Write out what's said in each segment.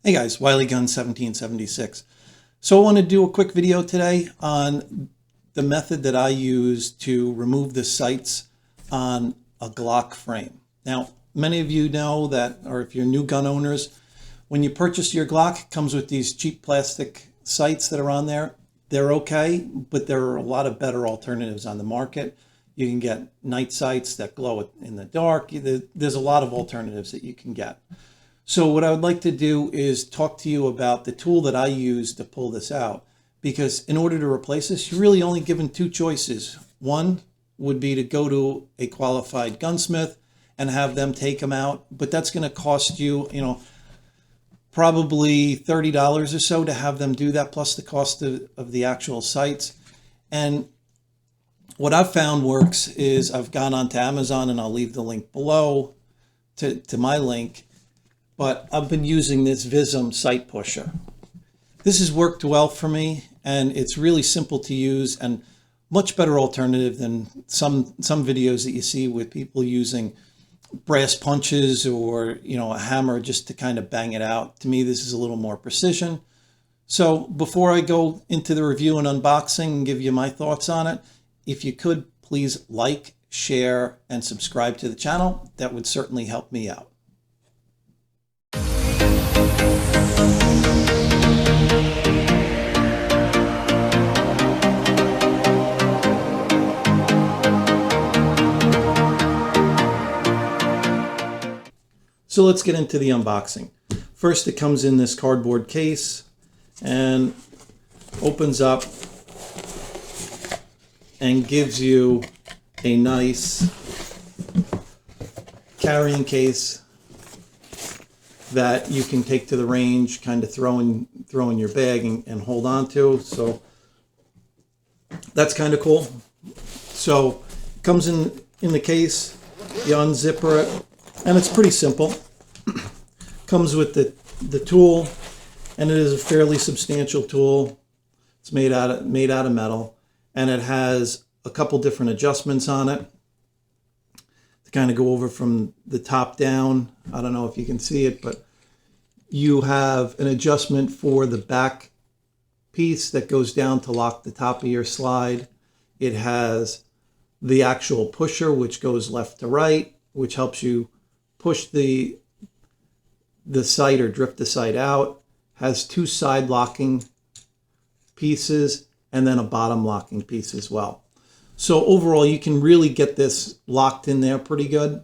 Hey guys, Wiley Gun 1776. So I want to do a quick video today on the method that I use to remove the sights on a Glock frame. Now, many of you know that, or if you're new gun owners, when you purchase your Glock, it comes with these cheap plastic sights that are on there. They're okay, but there are a lot of better alternatives on the market. You can get night sights that glow in the dark. There's a lot of alternatives that you can get. So what I would like to do is talk to you about the tool that I use to pull this out, because in order to replace this, you're really only given two choices. One would be to go to a qualified gunsmith and have them take them out, but that's going to cost you, probably $30 or so to have them do that, plus the cost of the actual sights. And what I've found works is I've gone onto Amazon, and I'll leave the link below to my link. But I've been using this VISM sight pusher. This has worked well for me, and it's really simple to use and much better alternative than some videos that you see with people using brass punches or a hammer just to kind of bang it out. To me, this is a little more precision. So before I go into the review and unboxing and give you my thoughts on it, if you could please like, share, and subscribe to the channel, that would certainly help me out. So let's get into the unboxing. First, it comes in this cardboard case and opens up and gives you a nice carrying case that you can take to the range, kind of throw in your bag and hold on to. So that's kind of cool. So it comes in the case, you unzipper it, and it's pretty simple. Comes with the tool, and it is a fairly substantial tool. It's made out of metal, and it has a couple different adjustments on it to kind of go over from the top down. I don't know if you can see it, but you have an adjustment for the back piece that goes down to lock the top of your slide. It has the actual pusher, which goes left to right, which helps you push the sight or drift the sight out. Has two side locking pieces and then a bottom locking piece as well. So overall, you can really get this locked in there pretty good.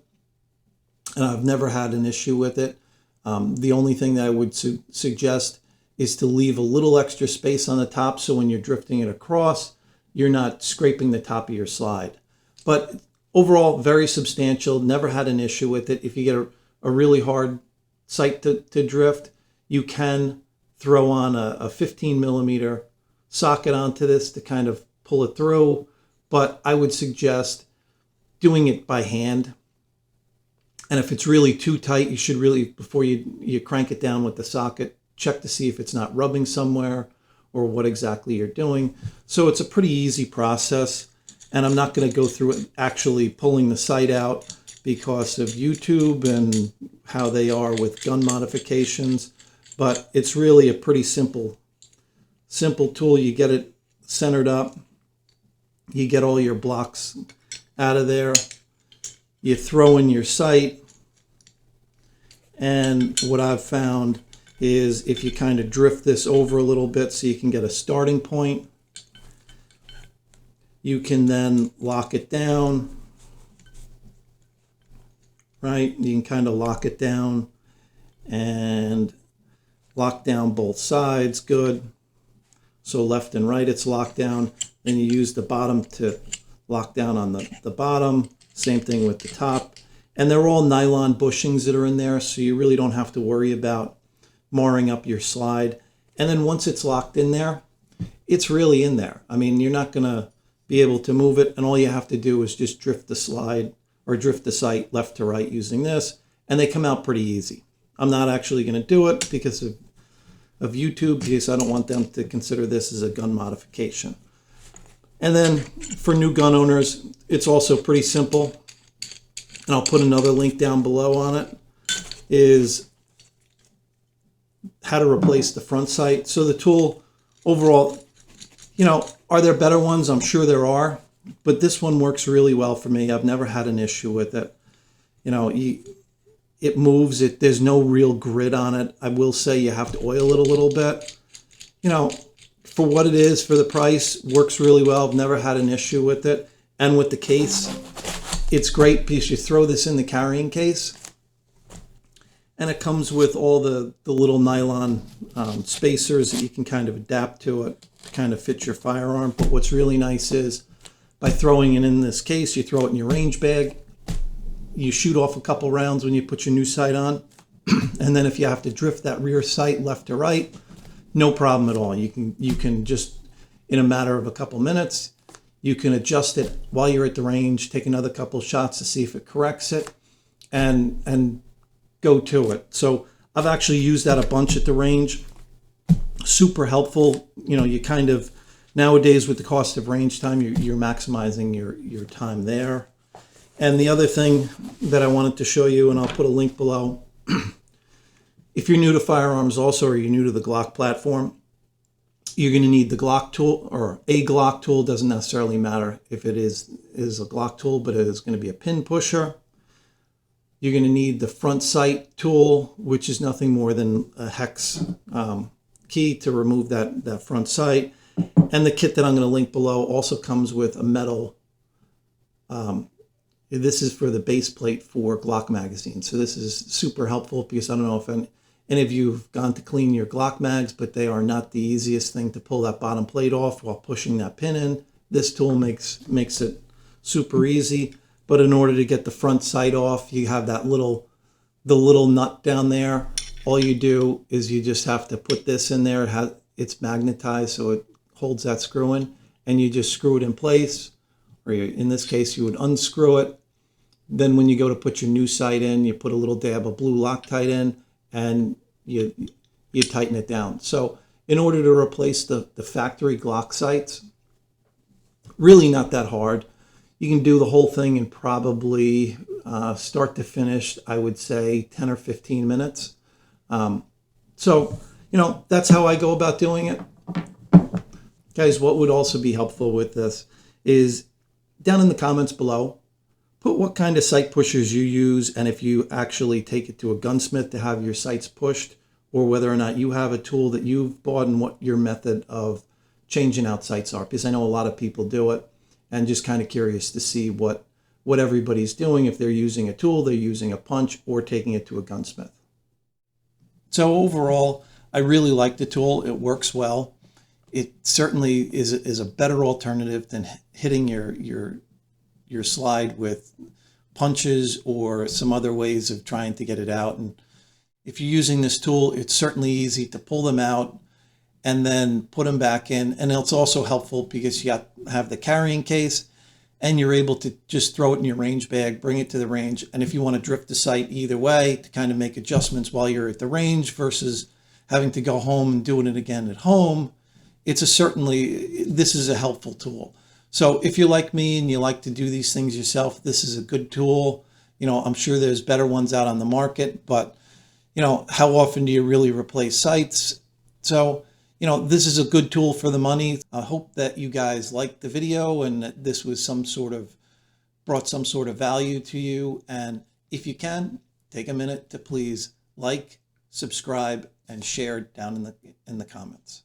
And I've never had an issue with it. The only thing that I would suggest is to leave a little extra space on the top, so when you're drifting it across, you're not scraping the top of your slide. But overall, very substantial. Never had an issue with it. If you get a really hard sight to drift, you can throw on a 15 millimeter socket onto this to kind of pull it through. But I would suggest doing it by hand. And if it's really too tight, you should really, before you crank it down with the socket, check to see if it's not rubbing somewhere or what exactly you're doing. So it's a pretty easy process. And I'm not going to go through it actually pulling the sight out because of YouTube and how they are with gun modifications. But it's really a pretty simple tool. You get it centered up. You get all your blocks out of there. You throw in your sight. And what I've found is if you kind of drift this over a little bit so you can get a starting point, you can then lock it down, right? You can kind of lock it down and lock down both sides, good. So left and right it's locked down. Then you use the bottom to lock down on the bottom. Same thing with the top. And they're all nylon bushings that are in there, so you really don't have to worry about marring up your slide. And then once it's locked in there, it's really in there. I mean, you're not going to be able to move it, and all you have to do is just drift the slide or drift the sight left to right using this, and they come out pretty easy. I'm not actually going to do it because of YouTube, because I don't want them to consider this as a gun modification. And then for new gun owners, it's also pretty simple. And I'll put another link down below on it, is how to replace the front sight. So the tool overall, are there better ones? I'm sure there are, but this one works really well for me. I've never had an issue with it. It moves. There's no real grit on it. I will say you have to oil it a little bit. For what it is, for the price, works really well. I've never had an issue with it. And with the case, it's great because you throw this in the carrying case, and it comes with all the little nylon spacers that you can kind of adapt to it to kind of fit your firearm. But what's really nice is by throwing it in this case, you throw it in your range bag, you shoot off a couple rounds when you put your new sight on, and then if you have to drift that rear sight left to right, no problem at all. You can just, in a matter of a couple minutes, you can adjust it while you're at the range, take another couple shots to see if it corrects it, and go to it. So I've actually used that a bunch at the range. Super helpful. You kind of, nowadays with the cost of range time, you're maximizing your time there. And the other thing that I wanted to show you, and I'll put a link below, if you're new to firearms also, or you're new to the Glock platform, you're going to need the Glock Tool, or a Glock Tool. Doesn't necessarily matter if it is a Glock Tool, but it is going to be a pin pusher. You're going to need the front sight tool, which is nothing more than a hex key to remove that front sight. And the kit that I'm going to link below also comes with a metal, this is for the base plate for Glock magazines. So this is super helpful because I don't know if any of you have gone to clean your Glock mags, but they are not the easiest thing to pull that bottom plate off while pushing that pin in. This tool makes it super easy. But in order to get the front sight off, you have the little nut down there. All you do is you just have to put this in there. It's magnetized, so it holds that screw in, and you just screw it in place. Or in this case, you would unscrew it. Then when you go to put your new sight in, you put a little dab of blue Loctite in, and you tighten it down. So in order to replace the factory Glock sights, really not that hard. You can do the whole thing in probably start to finish, I would say 10 or 15 minutes. So, that's how I go about doing it. Guys, what would also be helpful with this is down in the comments below, put what kind of sight pushers you use, and if you actually take it to a gunsmith to have your sights pushed, or whether or not you have a tool that you've bought and what your method of changing out sights are, because I know a lot of people do it, and just kind of curious to see what everybody's doing, if they're using a tool, they're using a punch, or taking it to a gunsmith. So overall, I really like the tool. It works well. It certainly is a better alternative than hitting your slide with punches or some other ways of trying to get it out. And if you're using this tool, it's certainly easy to pull them out and then put them back in. And it's also helpful because you have the carrying case, and you're able to just throw it in your range bag, bring it to the range. And if you want to drift the sight either way to kind of make adjustments while you're at the range versus having to go home and doing it again at home, this is a helpful tool. So if you're like me and you like to do these things yourself, this is a good tool. I'm sure there's better ones out on the market, but how often do you really replace sights? So, this is a good tool for the money. I hope that you guys liked the video and that this was brought some sort of value to you. And if you can, take a minute to please like, subscribe, and share down in the comments.